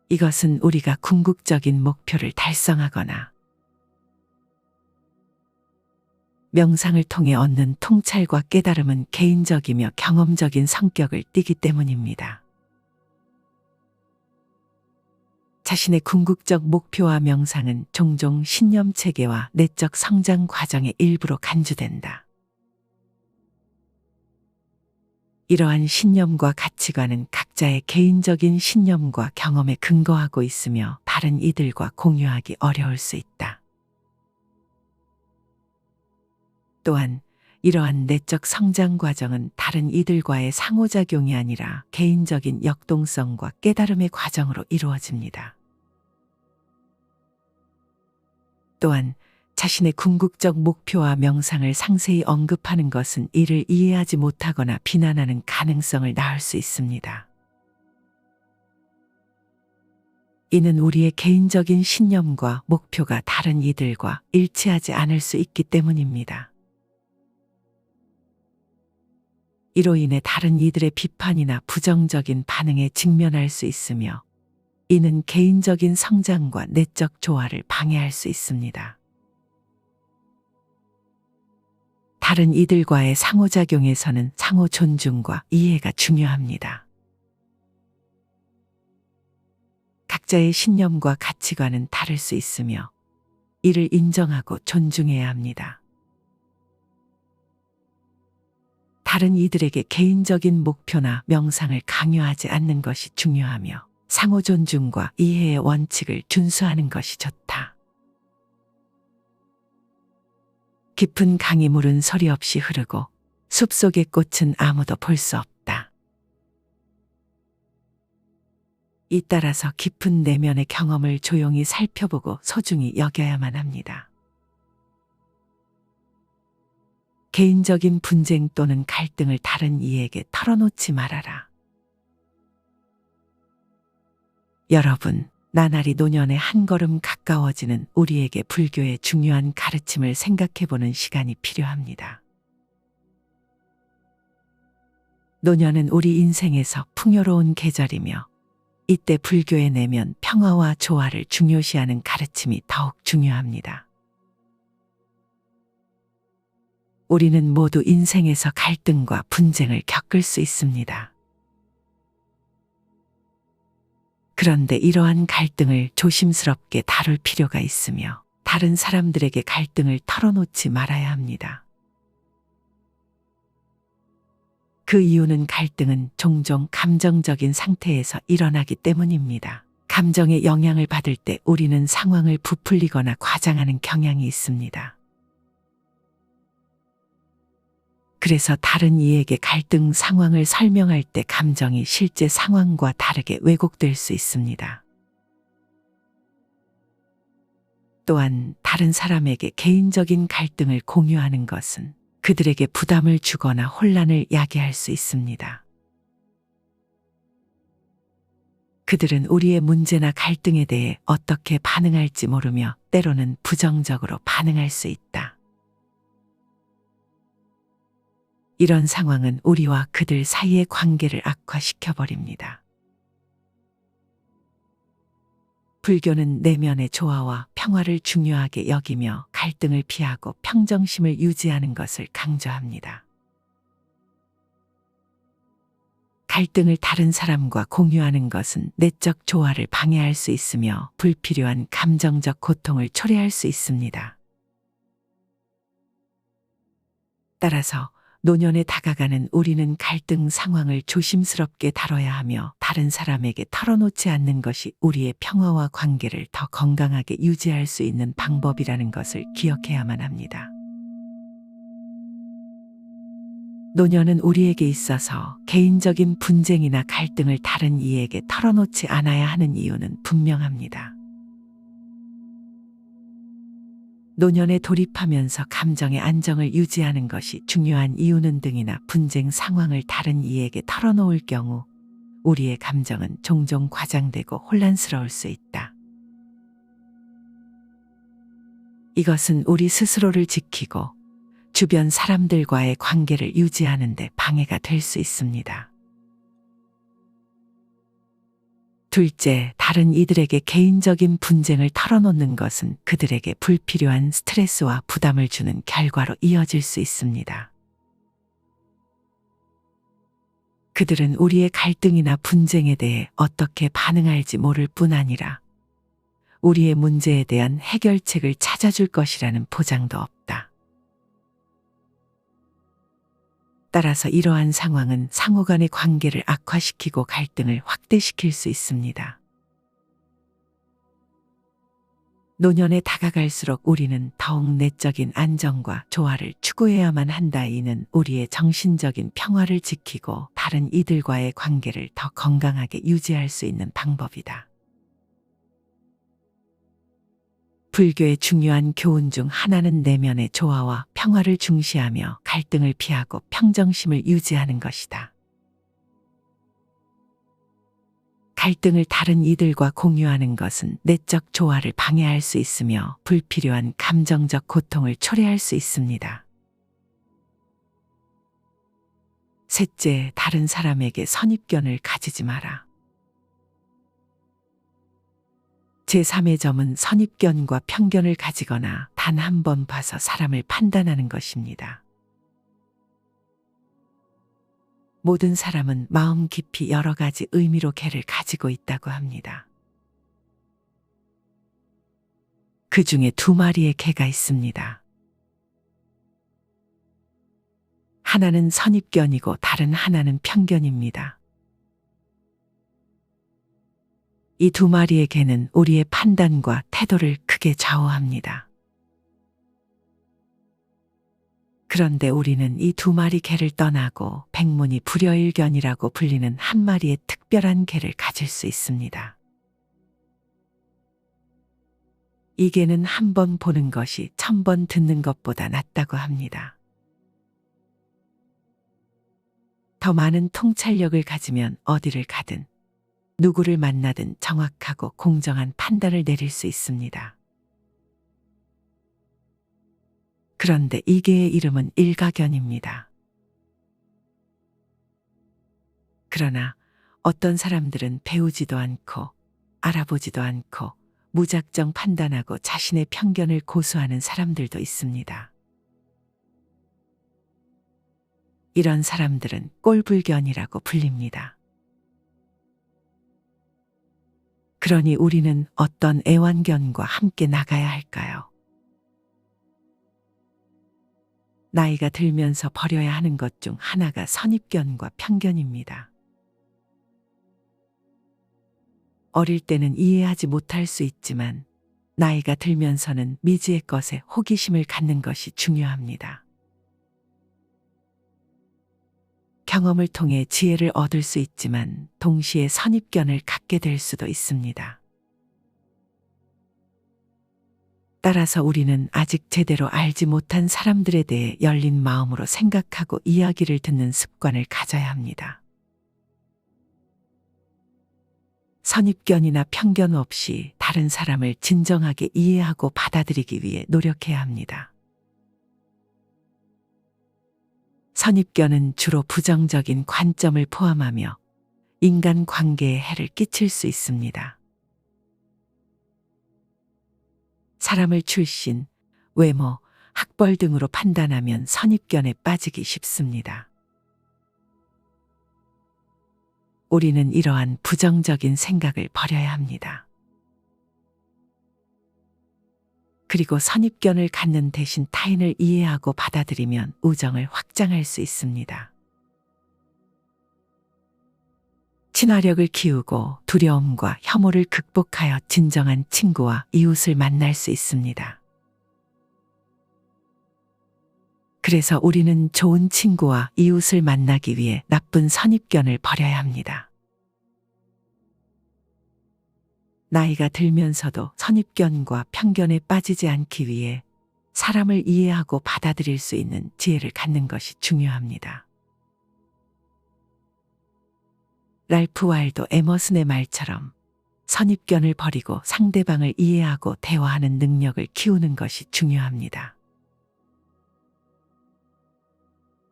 이것은 우리가 궁극적인 목표를 달성하거나 명상을 통해 얻는 통찰과 깨달음은 개인적이며 경험적인 성격을 띠기 때문입니다. 자신의 궁극적 목표와 명상은 종종 신념 체계와 내적 성장 과정의 일부로 간주된다. 이러한 신념과 가치관은 각자의 개인적인 신념과 경험에 근거하고 있으며 다른 이들과 공유하기 어려울 수 있다. 또한 이러한 내적 성장 과정은 다른 이들과의 상호작용이 아니라 개인적인 역동성과 깨달음의 과정으로 이루어집니다. 또한 자신의 궁극적 목표와 명상을 상세히 언급하는 것은 이를 이해하지 못하거나 비난하는 가능성을 낳을 수 있습니다. 이는 우리의 개인적인 신념과 목표가 다른 이들과 일치하지 않을 수 있기 때문입니다. 이로 인해 다른 이들의 비판이나 부정적인 반응에 직면할 수 있으며 이는 개인적인 성장과 내적 조화를 방해할 수 있습니다. 다른 이들과의 상호작용에서는 상호 존중과 이해가 중요합니다. 각자의 신념과 가치관은 다를 수 있으며 이를 인정하고 존중해야 합니다. 다른 이들에게 개인적인 목표나 명상을 강요하지 않는 것이 중요하며 상호 존중과 이해의 원칙을 준수하는 것이 좋다. 깊은 강이 물은 소리 없이 흐르고 숲속의 꽃은 아무도 볼 수 없다. 이 따라서 깊은 내면의 경험을 조용히 살펴보고 소중히 여겨야만 합니다. 개인적인 분쟁 또는 갈등을 다른 이에게 털어놓지 말아라. 여러분, 나날이 노년에 한 걸음 가까워지는 우리에게 불교의 중요한 가르침을 생각해보는 시간이 필요합니다. 노년은 우리 인생에서 풍요로운 계절이며 이때 불교의 내면 평화와 조화를 중요시하는 가르침이 더욱 중요합니다. 우리는 모두 인생에서 갈등과 분쟁을 겪을 수 있습니다. 그런데 이러한 갈등을 조심스럽게 다룰 필요가 있으며 다른 사람들에게 갈등을 털어놓지 말아야 합니다. 그 이유는 갈등은 종종 감정적인 상태에서 일어나기 때문입니다. 감정의 영향을 받을 때 우리는 상황을 부풀리거나 과장하는 경향이 있습니다. 그래서 다른 이에게 갈등 상황을 설명할 때 감정이 실제 상황과 다르게 왜곡될 수 있습니다. 또한 다른 사람에게 개인적인 갈등을 공유하는 것은 그들에게 부담을 주거나 혼란을 야기할 수 있습니다. 그들은 우리의 문제나 갈등에 대해 어떻게 반응할지 모르며 때로는 부정적으로 반응할 수 있다. 이런 상황은 우리와 그들 사이의 관계를 악화시켜버립니다. 불교는 내면의 조화와 평화를 중요하게 여기며 갈등을 피하고 평정심을 유지하는 것을 강조합니다. 갈등을 다른 사람과 공유하는 것은 내적 조화를 방해할 수 있으며 불필요한 감정적 고통을 초래할 수 있습니다. 따라서 노년에 다가가는 우리는 갈등 상황을 조심스럽게 다뤄야 하며 다른 사람에게 털어놓지 않는 것이 우리의 평화와 관계를 더 건강하게 유지할 수 있는 방법이라는 것을 기억해야만 합니다. 노년은 우리에게 있어서 개인적인 분쟁이나 갈등을 다른 이에게 털어놓지 않아야 하는 이유는 분명합니다. 노년에 돌입하면서 감정의 안정을 유지하는 것이 중요한 이유는 등이나 분쟁 상황을 다른 이에게 털어놓을 경우 우리의 감정은 종종 과장되고 혼란스러울 수 있다. 이것은 우리 스스로를 지키고 주변 사람들과의 관계를 유지하는 데 방해가 될 수 있습니다. 둘째, 다른 이들에게 개인적인 분쟁을 털어놓는 것은 그들에게 불필요한 스트레스와 부담을 주는 결과로 이어질 수 있습니다. 그들은 우리의 갈등이나 분쟁에 대해 어떻게 반응할지 모를 뿐 아니라 우리의 문제에 대한 해결책을 찾아줄 것이라는 보장도 없다. 따라서 이러한 상황은 상호 간의 관계를 악화시키고 갈등을 확대시킬 수 있습니다. 노년에 다가갈수록 우리는 더욱 내적인 안정과 조화를 추구해야만 한다. 이는 우리의 정신적인 평화를 지키고 다른 이들과의 관계를 더 건강하게 유지할 수 있는 방법이다. 불교의 중요한 교훈 중 하나는 내면의 조화와 평화를 중시하며 갈등을 피하고 평정심을 유지하는 것이다. 갈등을 다른 이들과 공유하는 것은 내적 조화를 방해할 수 있으며 불필요한 감정적 고통을 초래할 수 있습니다. 셋째, 다른 사람에게 선입견을 가지지 마라. 제3의 점은 선입견과 편견을 가지거나 단 한 번 봐서 사람을 판단하는 것입니다. 모든 사람은 마음 깊이 여러 가지 의미로 개를 가지고 있다고 합니다. 그 중에 2마리의 개가 있습니다. 하나는 선입견이고 다른 하나는 편견입니다. 이 2마리의 개는 우리의 판단과 태도를 크게 좌우합니다. 그런데 우리는 이 2마리 개를 떠나고 백문이 불여일견이라고 불리는 한 마리의 특별한 개를 가질 수 있습니다. 이 개는 한 번 보는 것이 1000번 듣는 것보다 낫다고 합니다. 더 많은 통찰력을 가지면 어디를 가든 누구를 만나든 정확하고 공정한 판단을 내릴 수 있습니다. 그런데 이 개의 이름은 일가견입니다. 그러나 어떤 사람들은 배우지도 않고 알아보지도 않고 무작정 판단하고 자신의 편견을 고수하는 사람들도 있습니다. 이런 사람들은 꼴불견이라고 불립니다. 그러니 우리는 어떤 애완견과 함께 나가야 할까요? 나이가 들면서 버려야 하는 것 중 하나가 선입견과 편견입니다. 어릴 때는 이해하지 못할 수 있지만 나이가 들면서는 미지의 것에 호기심을 갖는 것이 중요합니다. 경험을 통해 지혜를 얻을 수 있지만 동시에 선입견을 갖게 될 수도 있습니다. 따라서 우리는 아직 제대로 알지 못한 사람들에 대해 열린 마음으로 생각하고 이야기를 듣는 습관을 가져야 합니다. 선입견이나 편견 없이 다른 사람을 진정하게 이해하고 받아들이기 위해 노력해야 합니다. 선입견은 주로 부정적인 관점을 포함하며 인간 관계에 해를 끼칠 수 있습니다. 사람을 출신, 외모, 학벌 등으로 판단하면 선입견에 빠지기 쉽습니다. 우리는 이러한 부정적인 생각을 버려야 합니다. 그리고 선입견을 갖는 대신 타인을 이해하고 받아들이면 우정을 확장할 수 있습니다. 친화력을 키우고 두려움과 혐오를 극복하여 진정한 친구와 이웃을 만날 수 있습니다. 그래서 우리는 좋은 친구와 이웃을 만나기 위해 나쁜 선입견을 버려야 합니다. 나이가 들면서도 선입견과 편견에 빠지지 않기 위해 사람을 이해하고 받아들일 수 있는 지혜를 갖는 것이 중요합니다. 랄프 와일도 에머슨의 말처럼 선입견을 버리고 상대방을 이해하고 대화하는 능력을 키우는 것이 중요합니다.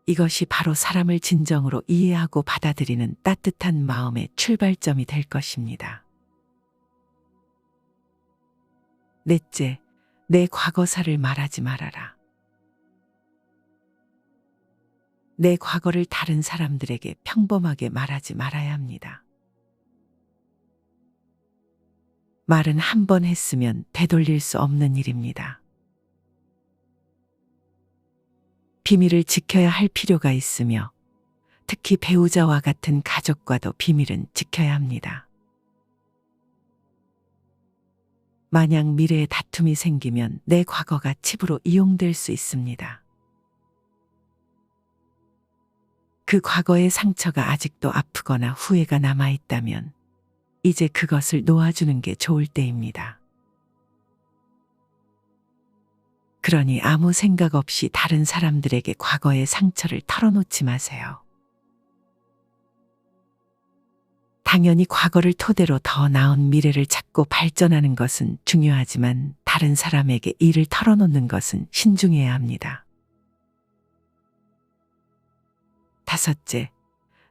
이것이 바로 사람을 진정으로 이해하고 받아들이는 따뜻한 마음의 출발점이 될 것입니다. 넷째, 내 과거사를 말하지 말아라. 내 과거를 다른 사람들에게 평범하게 말하지 말아야 합니다. 말은 한 번 했으면 되돌릴 수 없는 일입니다. 비밀을 지켜야 할 필요가 있으며 특히 배우자와 같은 가족과도 비밀은 지켜야 합니다. 만약 미래에 다툼이 생기면 내 과거가 칩으로 이용될 수 있습니다. 그 과거의 상처가 아직도 아프거나 후회가 남아있다면 이제 그것을 놓아주는 게 좋을 때입니다. 그러니 아무 생각 없이 다른 사람들에게 과거의 상처를 털어놓지 마세요. 당연히 과거를 토대로 더 나은 미래를 찾고 발전하는 것은 중요하지만 다른 사람에게 일을 털어놓는 것은 신중해야 합니다. 다섯째,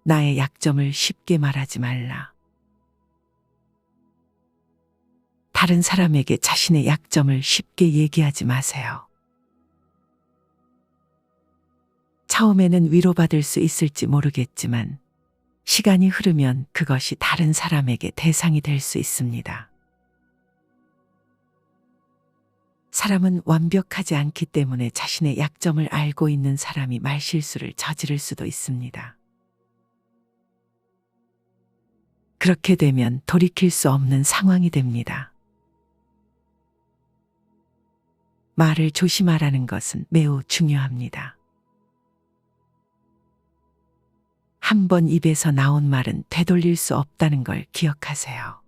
나의 약점을 쉽게 말하지 말라. 다른 사람에게 자신의 약점을 쉽게 얘기하지 마세요. 처음에는 위로받을 수 있을지 모르겠지만 시간이 흐르면 그것이 다른 사람에게 대상이 될 수 있습니다. 사람은 완벽하지 않기 때문에 자신의 약점을 알고 있는 사람이 말실수를 저지를 수도 있습니다. 그렇게 되면 돌이킬 수 없는 상황이 됩니다. 말을 조심하라는 것은 매우 중요합니다. 한 번 입에서 나온 말은 되돌릴 수 없다는 걸 기억하세요.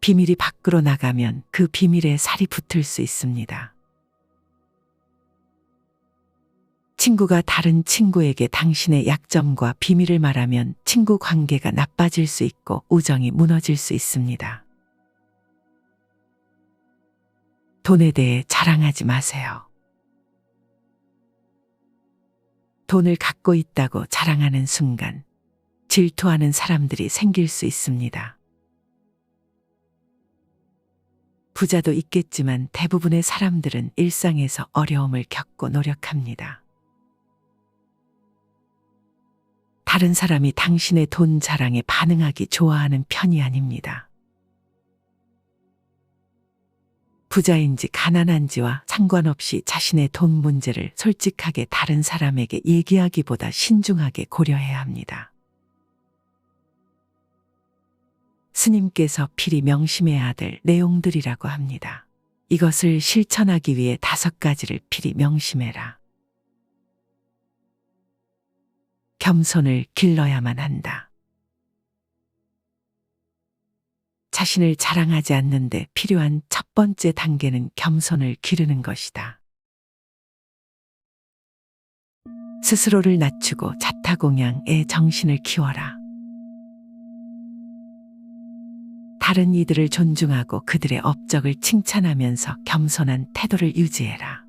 비밀이 밖으로 나가면 그 비밀에 살이 붙을 수 있습니다. 친구가 다른 친구에게 당신의 약점과 비밀을 말하면 친구 관계가 나빠질 수 있고 우정이 무너질 수 있습니다. 돈에 대해 자랑하지 마세요. 돈을 갖고 있다고 자랑하는 순간 질투하는 사람들이 생길 수 있습니다. 부자도 있겠지만 대부분의 사람들은 일상에서 어려움을 겪고 노력합니다. 다른 사람이 당신의 돈 자랑에 반응하기 좋아하는 편이 아닙니다. 부자인지 가난한지와 상관없이 자신의 돈 문제를 솔직하게 다른 사람에게 얘기하기보다 신중하게 고려해야 합니다. 스님께서 필히 명심해야 될 내용들이라고 합니다. 이것을 실천하기 위해 5가지를 필히 명심해라. 겸손을 길러야만 한다. 자신을 자랑하지 않는데 필요한 첫 번째 단계는 겸손을 기르는 것이다. 스스로를 낮추고 자타공양의 정신을 키워라. 다른 이들을 존중하고 그들의 업적을 칭찬하면서 겸손한 태도를 유지해라.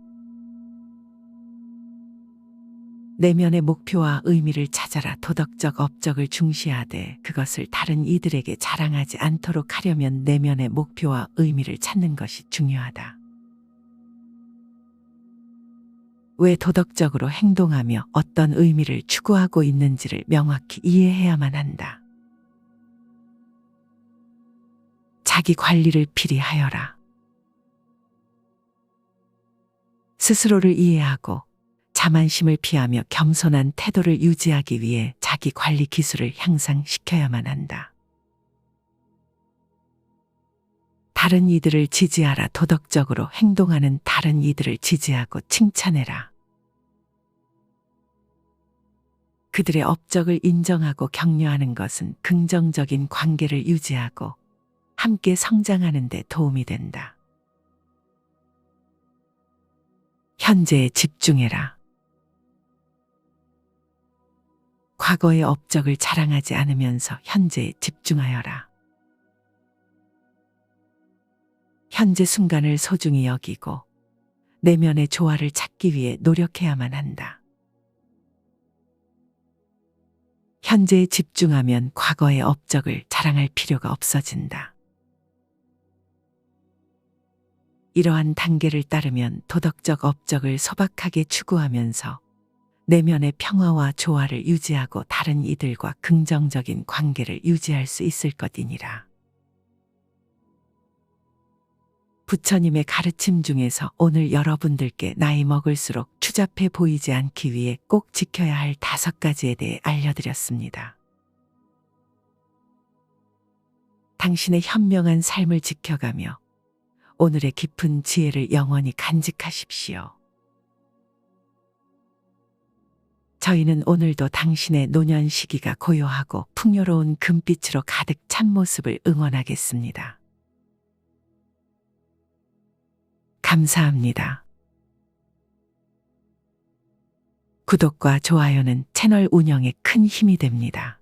내면의 목표와 의미를 찾아라. 도덕적 업적을 중시하되 그것을 다른 이들에게 자랑하지 않도록 하려면 내면의 목표와 의미를 찾는 것이 중요하다. 왜 도덕적으로 행동하며 어떤 의미를 추구하고 있는지를 명확히 이해해야만 한다. 자기 관리를 필히 하여라. 스스로를 이해하고 자만심을 피하며 겸손한 태도를 유지하기 위해 자기 관리 기술을 향상시켜야만 한다. 다른 이들을 지지하라. 도덕적으로 행동하는 다른 이들을 지지하고 칭찬해라. 그들의 업적을 인정하고 격려하는 것은 긍정적인 관계를 유지하고 함께 성장하는 데 도움이 된다. 현재에 집중해라. 과거의 업적을 자랑하지 않으면서 현재에 집중하여라. 현재 순간을 소중히 여기고 내면의 조화를 찾기 위해 노력해야만 한다. 현재에 집중하면 과거의 업적을 자랑할 필요가 없어진다. 이러한 단계를 따르면 도덕적 업적을 소박하게 추구하면서 내면의 평화와 조화를 유지하고 다른 이들과 긍정적인 관계를 유지할 수 있을 것이니라. 부처님의 가르침 중에서 오늘 여러분들께 나이 먹을수록 추잡해 보이지 않기 위해 꼭 지켜야 할 5가지에 대해 알려드렸습니다. 당신의 현명한 삶을 지켜가며 오늘의 깊은 지혜를 영원히 간직하십시오. 저희는 오늘도 당신의 노년 시기가 고요하고 풍요로운 금빛으로 가득 찬 모습을 응원하겠습니다. 감사합니다. 구독과 좋아요는 채널 운영에 큰 힘이 됩니다.